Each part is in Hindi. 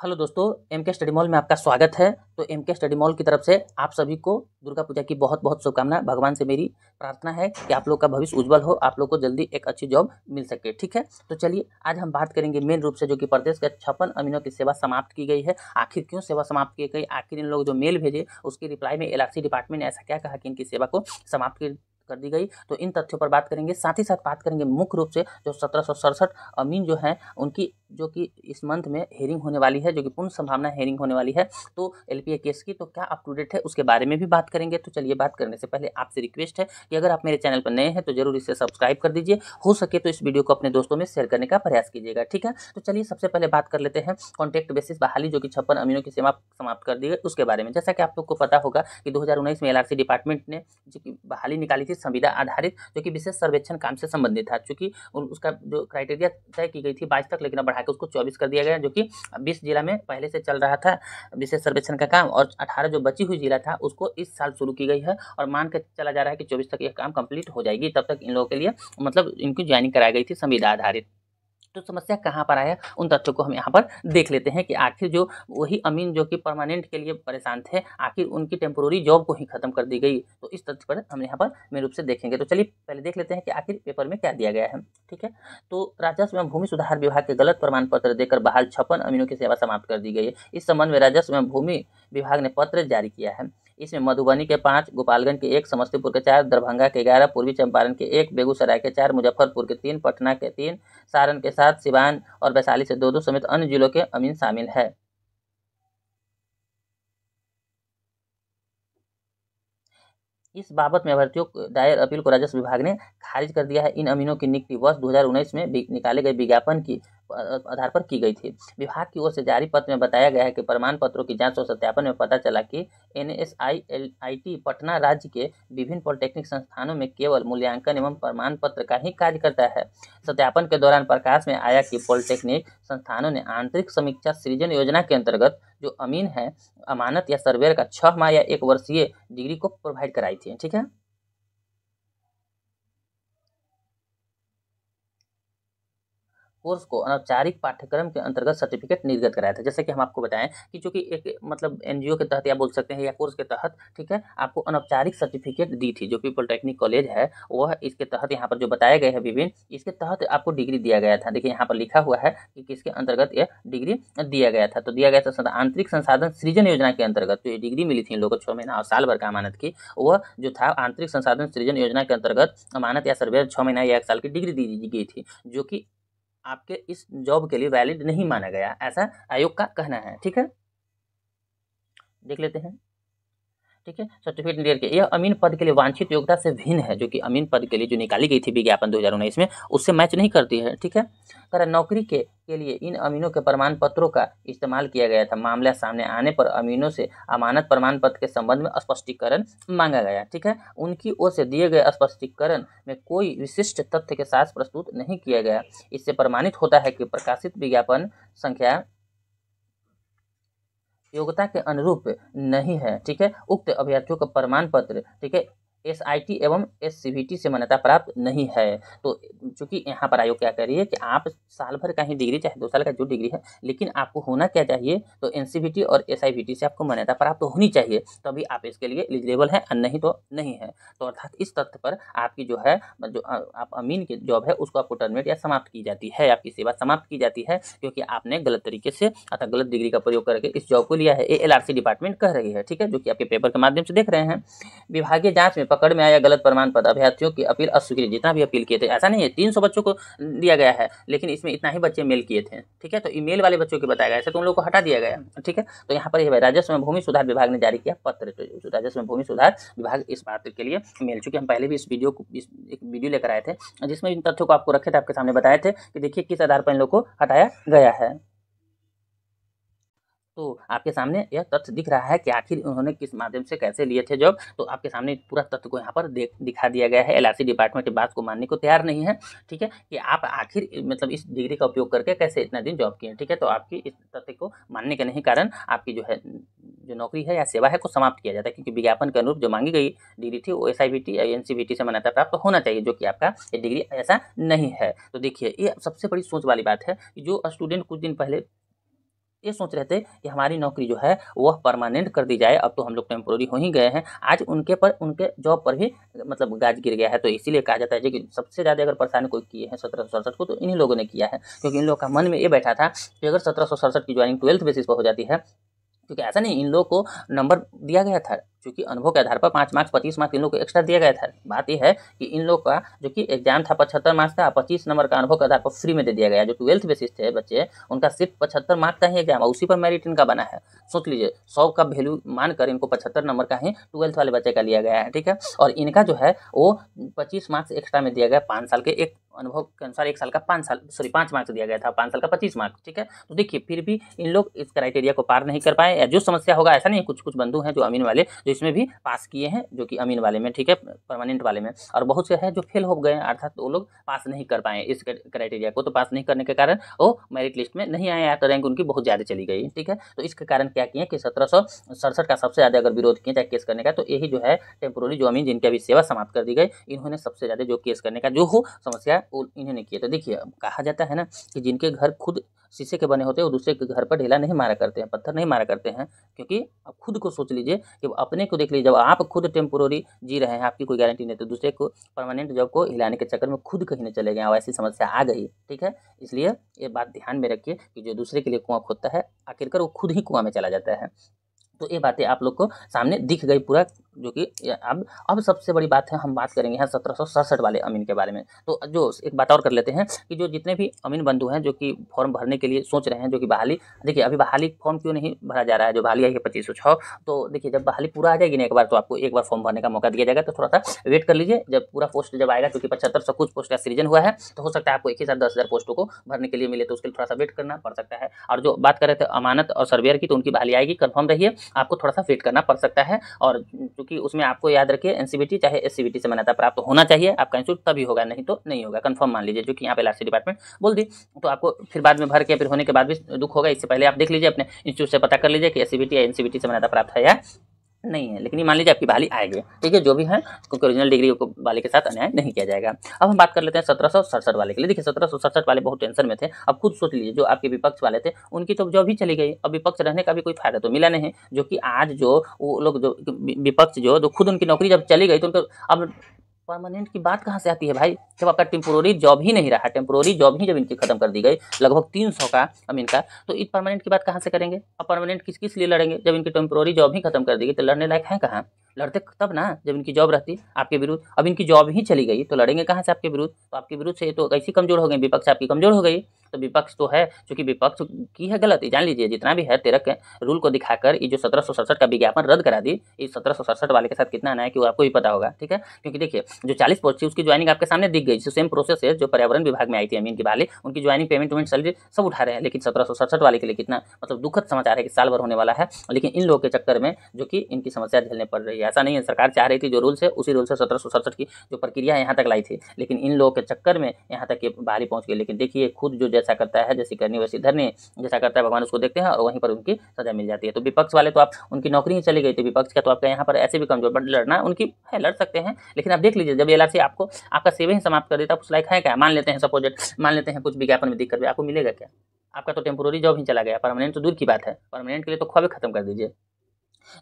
हेलो दोस्तों, एम के स्टडी मॉल में आपका स्वागत है। तो एम के स्टडी मॉल की तरफ से आप सभी को दुर्गा पूजा की बहुत बहुत शुभकामनाएं। भगवान से मेरी प्रार्थना है कि आप लोग का भविष्य उज्जवल हो, आप लोग को जल्दी एक अच्छी जॉब मिल सके। ठीक है, तो चलिए आज हम बात करेंगे मेन रूप से जो कि प्रदेश के 56 अमीनों की सेवा समाप्त की गई है। आखिर क्यों सेवा समाप्त की गई, आखिर इन लोग जो मेल भेजे उसकी रिप्लाई में एलआरसी डिपार्टमेंट ने ऐसा क्या कहा कि इनकी सेवा को समाप्त कर दी गई। तो इन तथ्यों पर बात करेंगे, साथ ही साथ बात करेंगे मुख्य रूप से जो 1767 अमीन जो हैं उनकी जो कि इस मंथ में हेयरिंग होने वाली है, जो कि पूर्ण संभावना हेयरिंग होने वाली है। तो एलपीए केस की तो क्या अप टू डेट है उसके बारे में भी बात करेंगे। तो चलिए, बात करने से पहले आपसे रिक्वेस्ट है कि अगर आप मेरे चैनल पर नए हैं तो जरूर इसे सब्सक्राइब कर दीजिए, हो सके तो इस वीडियो को अपने दोस्तों में शेयर करने का प्रयास कीजिएगा। ठीक है, तो चलिए सबसे पहले बात कर लेते हैं कॉन्ट्रैक्ट बेसिस बहाली जो कि 56 अमीनों की सेवा समाप्त कर दी गई उसके बारे में। जैसा कि आप लोग को पता होगा कि 2019 में एलआरसी डिपार्टमेंट ने जो कि बहाली निकाली थी संविदा आधारित, जो कि विशेष सर्वेक्षण काम से संबंधित था। चूंकि उसका जो क्राइटेरिया तय की गई थी 22 तक, लेकिन अब बढ़ा के उसको 24 कर दिया गया, जो कि 20 जिला में पहले से चल रहा था विशेष सर्वेक्षण का काम, और 18 जो बची हुई जिला था उसको इस साल शुरू की गई है। और मान के चला जा रहा है कि 24 तक यह काम कंप्लीट हो जाएगी। तब तक इन लोगों के लिए मतलब इनकी ज्वाइनिंग कराई गई थी संविदा आधारित। तो समस्या कहाँ पर आया, उन तथ्यों को हम यहाँ पर देख लेते हैं कि आखिर जो वही अमीन जो कि परमानेंट के लिए परेशान थे, आखिर उनकी टेम्पोररी जॉब को ही खत्म कर दी गई। तो इस तथ्य पर हम यहाँ पर मेन रूप से देखेंगे। तो चलिए पहले देख लेते हैं कि आखिर पेपर में क्या दिया गया है। ठीक है, तो राजस्व एवं भूमि सुधार विभाग के गलत प्रमाण पत्र देकर बहाल 56 अमीनों की सेवा समाप्त कर दी गई है। इस संबंध में राजस्व एवं भूमि विभाग ने पत्र जारी किया है। इसमें मधुबनी के 5, गोपालगंज के 1, समस्तीपुर के 4, दरभंगा के 11, पूर्वी चंपारण के 1, बेगूसराय के 4, मुजफ्फरपुर के 3, पटना के 3, सारण के 7, सिवान और वैशाली से 2 समेत अन्य जिलों के अमीन शामिल है। इस बाबत में अभ्यर्थियों को दायर अपील को राजस्व विभाग ने खारिज कर दिया है। इन अमीनों की नियुक्ति वर्ष 2019 में निकाले गए विज्ञापन की आधार पर की गई थी। विभाग की ओर से जारी पत्र में बताया गया है कि प्रमाण पत्रों की जांच और सत्यापन में पता चला कि NSILIT पटना राज्य के विभिन्न पॉलिटेक्निक संस्थानों में केवल मूल्यांकन एवं प्रमाण पत्र का ही कार्य करता है। सत्यापन के दौरान प्रकाश में आया कि पॉलिटेक्निक संस्थानों ने आंतरिक समीक्षा सृजन योजना के अंतर्गत जो अमीन है अमानत या सर्वेयर का 6 माह या 1 वर्षीय डिग्री को प्रोवाइड कराई थी। ठीक है, कोर्स को अनौपचारिक पाठ्यक्रम के अंतर्गत सर्टिफिकेट निर्गत कराया था। जैसे कि हम आपको बताएं कि चूंकि एक मतलब एनजीओ के तहत या बोल सकते हैं या कोर्स के तहत, ठीक है, आपको अनौपचारिक सर्टिफिकेट दी थी जो कि पॉलिटेक्निक कॉलेज है वह इसके तहत यहाँ पर जो बताया गया है विभिन्न, इसके तहत आपको डिग्री दिया गया था। देखिए यहाँ पर लिखा हुआ है कि किसके अंतर्गत यह डिग्री दिया गया था। तो दिया गया था आंतरिक संसाधन सृजन योजना के अंतर्गत जो ये डिग्री मिली थी इन लोगों को 6 महीना और साल भर का अमानत की, वह जो था आंतरिक संसाधन सृजन योजना के अंतर्गत अमानत या सर्वेयर 6 महीना या 1 साल की डिग्री दी गई थी, जो कि आपके इस जॉब के लिए वैलिड नहीं माना गया, ऐसा आयोग का कहना है। ठीक है, देख लेते हैं। ठीक है, सर्टिफिकेट क्लियर के यह अमीन पद के लिए वांछित योग्यता से भिन्न है, जो कि अमीन पद के लिए जो निकाली गई थी विज्ञापन 2019 में उससे मैच नहीं करती है। ठीक है, कर नौकरी के लिए इन अमीनों के प्रमाण पत्रों का इस्तेमाल किया गया था। मामला सामने आने पर अमीनों से अमानत प्रमाण पत्र के संबंध में स्पष्टीकरण मांगा गया। ठीक है, उनकी ओर से दिए गए स्पष्टीकरण में कोई विशिष्ट तथ्य के साथ प्रस्तुत नहीं किया गया। इससे प्रमाणित होता है कि प्रकाशित विज्ञापन संख्या योग्यता के अनुरूप नहीं है। ठीक है, उक्त अभ्यर्थियों का प्रमाण पत्र, ठीक है, SIT एवं SCVT से मान्यता प्राप्त नहीं है। तो चूंकि यहाँ पर आयोग क्या कह रही है कि आप साल भर का ही डिग्री चाहे 2 साल का जो डिग्री है, लेकिन आपको होना क्या चाहिए, तो NCVT और SIVT से आपको मान्यता प्राप्त होनी चाहिए, तभी आप इसके लिए एलिजिबल है, नहीं तो नहीं है। तो अर्थात इस तथ्य पर आपकी जो है जो आप अमीन की जॉब है उसको आपको टर्मिनेट या समाप्त की जाती है, आपकी सेवा समाप्त की जाती है, क्योंकि आपने गलत तरीके से अर्थात गलत डिग्री का प्रयोग करके इस जॉब को लिया है। ये LRC डिपार्टमेंट कह रही है। ठीक है, जो कि आपके पेपर के माध्यम से देख रहे हैं। विभागीय जांच में पकड़ में आया गलत प्रमाण पत्र, अभ्यर्थियों की अपील अस्वीकृत। जितना भी अपील किए थे, ऐसा नहीं है 300 बच्चों को दिया गया है, लेकिन इसमें इतना ही बच्चे मेल किए थे। ठीक है, तो ईमेल वाले बच्चों के बताया गया, ऐसे तो उन लोगों को हटा दिया गया। ठीक है, तो यहाँ पर यह राजस्व एवं भूमि सुधार विभाग ने जारी किया पत्र। तो राजस्व एवं भूमि सुधार विभाग इस बात के लिए मेल, चूंकि हम पहले भी इस एक वीडियो लेकर आए थे जिसमें इन तथ्यों को आपको रखे थे, आपके सामने बताए थे कि देखिए किस आधार पर इन लोगों को हटाया गया है। तो आपके सामने यह तथ्य दिख रहा है कि आखिर उन्होंने किस माध्यम से कैसे लिए थे जॉब। तो आपके सामने पूरा तथ्य को यहाँ पर दिखा दिया गया है। LRC डिपार्टमेंट इस बात को मानने को तैयार नहीं है। ठीक है, कि आप आखिर मतलब इस डिग्री का उपयोग करके कैसे इतना दिन जॉब किए। ठीक है, तो आपकी इस तथ्य को मानने के नहीं कारण आपकी जो है जो नौकरी है या सेवा है को समाप्त किया जाता है, क्योंकि विज्ञापन के अनुरूप जो मांगी गई डिग्री थी वो SIVT या NCVT से मान्यता प्राप्त होना चाहिए, जो कि आपका ये डिग्री ऐसा नहीं है। तो देखिए ये सबसे बड़ी सोच वाली बात है कि जो स्टूडेंट कुछ दिन पहले ये सोच रहे थे कि हमारी नौकरी जो है वह परमानेंट कर दी जाए, अब तो हम लोग टेम्पोररी हो ही गए हैं। आज उनके जॉब पर भी मतलब गाज गिर गया है। तो इसीलिए कहा जाता है कि सबसे ज़्यादा अगर परेशानी कोई किए हैं 1767 को तो इन्हीं लोगों ने किया है, क्योंकि इन लोगों का मन में ये बैठा था कि अगर 1767 की ज्वाइनिंग 12th बेसिस पर हो जाती है, क्योंकि ऐसा नहीं इन लोगों को नंबर दिया गया था, क्योंकि अनुभव के आधार पर 5 मार्क्स 25 मार्क्स इन लोग को एक्स्ट्रा दिया गया था। बात यह है कि इन लोग का जो कि एग्जाम था 75 मार्क्स था, 25 नंबर का अनुभव के आधार पर फ्री में दे दिया गया। जो 12th बेसिस थे बच्चे उनका सिर्फ 75 मार्क्स का ही एग्जाम, उसी पर मेरिट इनका बना है। सोच लीजिए 100 का वैल्यू मानकर इनको 75 नंबर का ही 12th वाले बच्चे का लिया गया है, ठीक है। और इनका जो है वो 25 मार्क्स एक्स्ट्रा में दिया गया, 5 साल के एक अनुभव के अनुसार 1 साल का 5 मार्क्स दिया गया था, 5 साल का 25 मार्क्स, ठीक है। तो देखिए फिर भी इन लोग इस क्राइटेरिया को पार नहीं कर पाए। या जो समस्या होगा, ऐसा नहीं है, कुछ कुछ बंधु हैं जो अमीन वाले जो इसमें भी पास किए हैं, जो कि अमीन वाले में, ठीक है, परमानेंट वाले में, और बहुत से हैं जो फेल हो गए, अर्थात वो लोग पास नहीं कर पाए इस क्राइटेरिया को। तो पास नहीं करने के कारण वो मेरिट लिस्ट में नहीं आए, तो रैंक उनकी बहुत ज़्यादा चली गई, ठीक है। तो इसके कारण क्या किए कि 1767 का सबसे ज़्यादा अगर विरोध किए चाहे केस करने का, तो यही जो है टेम्पोररी जो अमीन जिनकी अभी सेवा समाप्त कर दी गई, इन्होंने सबसे ज़्यादा जो केस करने का जो हो समस्या इन्होंने किया। तो देखिए कहा जाता है ना कि जिनके घर खुद शीशे के बने होते हैं वो दूसरे के घर पर ढेला नहीं मारा करते हैं, पत्थर नहीं मारा करते हैं, क्योंकि आप खुद को सोच लीजिए कि अपने को देख लीजिए, जब आप खुद टेम्पोररी जी रहे हैं, आपकी कोई गारंटी नहीं, तो दूसरे को परमानेंट जॉब को हिलाने के चक्कर में खुद कहीं नहीं चले गए और ऐसी समस्या आ गई, ठीक है। इसलिए ये बात ध्यान में रखिए कि जो दूसरे के लिए कुआं खोदता है आखिरकार वो खुद ही कुआं में चला जाता है। तो ये बातें आप लोग को सामने दिख गई पूरा, जो कि अब सबसे बड़ी बात है, हम बात करेंगे यहाँ 1767 वाले अमीन के बारे में। तो जो एक बात और कर लेते हैं कि जो जितने भी अमीन बंधु हैं जो कि फॉर्म भरने के लिए सोच रहे हैं, जो कि बहाली, देखिए अभी बहाली फॉर्म क्यों नहीं भरा जा रहा है, जो बहाली आई है 2506, तो देखिए जब बहाली पूरा आ जाएगी ना एक बार, तो आपको एक बार फॉर्म भरने का मौका दिया जाएगा। तो थोड़ा सा वेट कर लीजिए, जब पूरा पोस्ट जब आएगा, क्योंकि 7500 कुछ पोस्ट का सृजन हुआ है, तो हो सकता है आपको एक ही साथ 10,000 पोस्टों को भरने के लिए मिले, तो उसके लिए थोड़ा सा वेट करना पड़ सकता है। और जो बात कर रहे थे अमानत और सर्वेयर की, तो उनकी बहाली आएगी, कन्फर्म रहिए, आपको थोड़ा सा वेट करना पड़ सकता है। और क्योंकि उसमें आपको याद रखिए एनसीबीटी चाहे एससीबीटी से मान्यता प्राप्त होना चाहिए, आपका इंस्टीट्यूट तभी होगा, नहीं तो नहीं होगा, कंफर्म मान लीजिए, जो कि यहाँ पे लास्ट डिपार्टमेंट बोल दी। तो आपको फिर बाद में भर के फिर होने के बाद भी दुख होगा, इससे पहले आप देख लीजिए अपने इंस्टीट्यूट से पता कर लीजिए कि एससीबीटी या एनसीबीटी से मान्यता प्राप्त है या नहीं है। लेकिन ये मान लीजिए आपकी बहाली आएगी, ठीक है, जो भी है, क्योंकि ओरिजिनल डिग्री को वाले के साथ अन्याय नहीं किया जाएगा। अब हम बात कर लेते हैं 1767 वाले के लिए। देखिए 1767 वाले बहुत टेंशन में थे। अब खुद सोच लीजिए, जो आपके विपक्ष वाले थे उनकी तो जॉब ही चली गई, अब विपक्ष रहने का भी कोई फायदा तो मिला नहीं। जो कि आज जो वो लोग जो विपक्ष जो खुद उनकी नौकरी जब चली गई, तो उनको अब परमानेंट की बात कहाँ से आती है भाई, जब आपका टेम्पोररी जॉब ही नहीं रहा, टेम्पोररी जॉब ही जब इनकी खत्म कर दी गई, लगभग 300 का अमीन का, तो इस परमानेंट की बात कहाँ से करेंगे। अब परमानेंट किस किस लिए लड़ेंगे, जब इनकी टेम्पोररी जॉब ही खत्म कर दी गई, तो लड़ने लायक है कहाँ। लड़ते तब ना जब इनकी जॉब रहती आपके विरुद्ध। अब इनकी जॉब ही चली गई तो लड़ेंगे कहाँ से आपके विरुद्ध। तो आपके विरुद्ध से तो ऐसी कमजोर हो गई, विपक्ष आपकी कमजोर हो गई। तो विपक्ष तो है, क्योंकि विपक्ष की है गलती, जान लीजिए, जितना भी है 13 के रूल को दिखाकर ये जो 1767 का विज्ञापन रद्द करा दी, इस 1767 वाले के साथ कितना अन्याय कि वो आपको ही पता होगा, ठीक है। क्योंकि देखिए जो 40 पोस्ट थी उसकी ज्वाइनिंग आपके सामने दिख गई, जो सेम प्रोसेस है जो पर्यावरण विभाग में आई थी अमीन की बहाली, उनकी ज्वाइनिंग पेमेंट सैलरी सब उठा रहे हैं। लेकिन 1767 वाले के लिए कितना मतलब दुखद समाचार है कि साल भर होने वाला है, लेकिन इन लोगों के चक्कर में जो कि इनकी समस्या झेलने पड़ रही है। ऐसा नहीं है, सरकार चाह रही थी जो रूल्स है उसी रूल से 1767 की जो प्रक्रिया यहाँ तक लाई थी, लेकिन इन लोगों के चक्कर में यहाँ तक ये बहाली पहुँच गई। लेकिन देखिए खुद जो जैसा करता है, जैसी करनी वैसी धरनी, जैसा करता है भगवान उसको देखते हैं और वहीं पर उनकी सजा मिल जाती है। तो विपक्ष वाले तो आप उनकी नौकरी ही चली गई थी, विपक्ष का तो आपका यहाँ पर ऐसे भी कमजोर, बट लड़ना उनकी है, लड़ सकते हैं। लेकिन आप देख लीजिए जब एलआरसी आपको आपका सेवा ही समाप्त कर देता है, उस लायक है क्या। मान लेते हैं सपोज, मान लेते हैं कुछ विज्ञापन में दिक्कत भी, आपको मिलेगा क्या। आपका तो टेम्पोररी जॉब ही चला गया, परमानेंट तो दूर की बात है, परमानेंट के लिए तो ख्वाब खत्म कर दीजिए।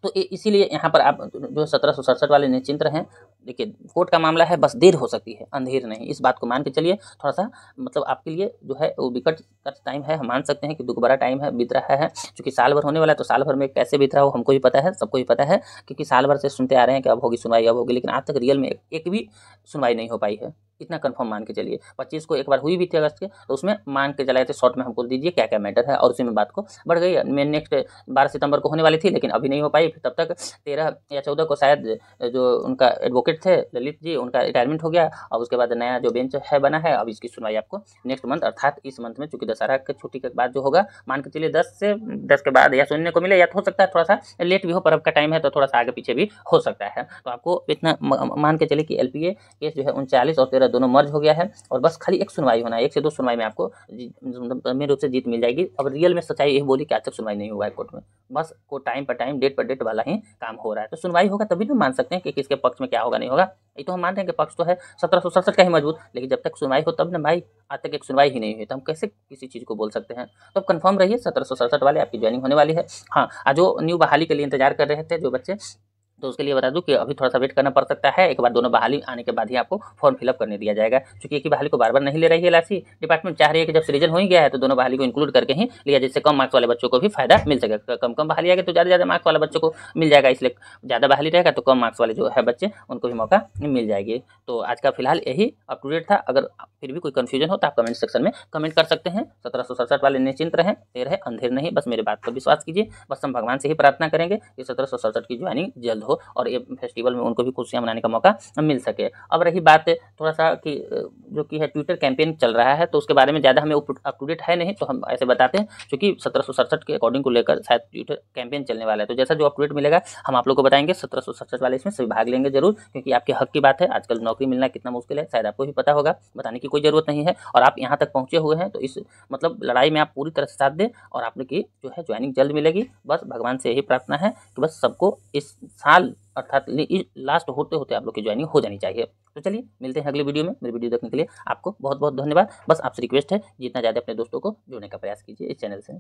तो इसीलिए यहाँ पर आप जो 1767 वाले निश्चिंत रहें। देखिए कोर्ट का मामला है, बस देर हो सकती है, अंधेर नहीं, इस बात को मान के चलिए। थोड़ा सा मतलब आपके लिए जो है वो विकट का टाइम है, हम मान सकते हैं कि दुख भरा टाइम है, बीत रहा है। क्योंकि साल भर होने वाला है, तो साल भर में कैसे बीत रहा हो हमको भी पता है, सबको भी पता है, क्योंकि साल भर से सुनते आ रहे हैं कि अब होगी सुनवाई, अब होगी, लेकिन आज तक रियल में एक भी सुनवाई नहीं हो पाई है, इतना कंफर्म मान के चलिए। 25 को एक बार हुई भी थी अगस्त के, तो उसमें मान के चलाए थे, शॉर्ट में हमको दीजिए क्या क्या मैटर है, और उसी में बात को बढ़ गई। मैं नेक्स्ट 12 सितंबर को होने वाली थी, लेकिन अभी नहीं हो पाई। तब तक 13 या 14 को शायद जो उनका एडवोकेट थे ललित जी, उनका रिटायरमेंट हो गया, और उसके बाद नया जो बेंच है बना है, अब इसकी सुनवाई आपको नेक्स्ट मंथ अर्थात इस मंथ में, चूंकि दशहरा की छुट्टी के बाद जो होगा, मान के चलिए 10 के बाद या सुनने को मिले, या हो सकता है थोड़ा सा लेट भी हो, पर्व का टाइम है तो थोड़ा सा आगे पीछे भी हो सकता है। तो आपको इतना मान के चलिए कि एलपीए केस जो है 39 और 13 दोनों मर्ज हो गया है और बस खाली एक सुनवाई होना है। 1 से 2 सुनवाई में आपको मेन रूप से जीत मिल जाएगी। अब रियल में सच्चाई यही बोली कि आज तक सुनवाई नहीं हुआ है कोर्ट में, बस को टाइम पर टाइम, डेट पर डेट वाला ही काम हो रहा है। तो सुनवाई होगा तभी तो मान सकते हैं कि किसके पक्ष में क्या होगा नहीं होगा। ये तो हम मान रहे हैं कि पक्ष तो है 1767 का ही मजबूत, लेकिन जब तक सुनवाई हो तब ना भाई। आज तक एक सुनवाई ही नहीं हुई तो हम कैसे किसी चीज़ को बोल सकते हैं। तो अब कंफर्म रहिए 1767 वाले आपकी ज्वाइनिंग होने वाली है। हाँ, जो न्यू बहाली के लिए इंतजार कर रहे थे जो बच्चे, तो उसके लिए बता दूं कि अभी थोड़ा सा वेट करना पड़ सकता है। एक बार दोनों बहाली आने के बाद ही आपको फॉर्म फिलअप करने दिया जाएगा, क्योंकि एक ही बहाली को बार बार नहीं ले रही है एलआईसी डिपार्टमेंट। चाह रही है कि जब सृजन हो ही गया है तो दोनों बहाली को इंक्लूड करके ही लिया, जिससे कम मार्क्स वाले बच्चों को भी फायदा मिल सकेगा। कम बहाली आएगा तो ज़्यादा मार्क्स वाले बच्चों को मिल जाएगा, इसलिए ज़्यादा बहाली रहेगा तो कम मार्क्स वाले जो है बच्चे उनको भी मौका मिल जाएगी। तो आज का फिलहाल यही अप टू डेट था। अगर फिर भी कोई कन्फ्यूजन हो तो आप कमेंट सेक्शन में कमेंट कर सकते हैं। 1767 वाले निश्चिंत रहें, देर है अंधेर नहीं, बस मेरे बात पर विश्वास कीजिए। बस हम भगवान से ही प्रार्थना करेंगे कि 1767 की ज्वाइनिंग जल्द हो और ये फेस्टिवल में उनको भी खुशियां मनाने का मौका मिल सके। अब रही बात थोड़ा सा कि जो कि है ट्विटर कैंपेन चल रहा है, तो उसके बारे में ज़्यादा हमें अप टू डेट है नहीं, तो हम ऐसे बताते हैं क्योंकि 1767 के अकॉर्डिंग को लेकर शायद ट्विटर कैंपेन चलने वाला है। तो जैसा जो अप टू डेट मिलेगा हम आप लोग को बताएंगे। 1767 वाले इसमें सभी भाग लेंगे जरूर, क्योंकि आपके हक की बात है। आजकल नौकरी मिलना कितना मुश्किल है शायद आपको भी पता होगा, बताने की कोई ज़रूरत नहीं है। और आप यहाँ तक पहुँचे हुए हैं तो इस मतलब लड़ाई में आप पूरी तरह से साथ दें और आपकी जो है ज्वाइनिंग जल्द मिलेगी। बस भगवान से यही प्रार्थना है कि बस सबको इस साल अर्थात लास्ट होते होते आप लोग की ज्वाइनिंग हो जानी चाहिए। तो चलिए मिलते हैं अगले वीडियो में। मेरी वीडियो देखने के लिए आपको बहुत बहुत धन्यवाद। बस आपसे रिक्वेस्ट है जितना ज़्यादा अपने दोस्तों को जोड़ने का प्रयास कीजिए इस चैनल से।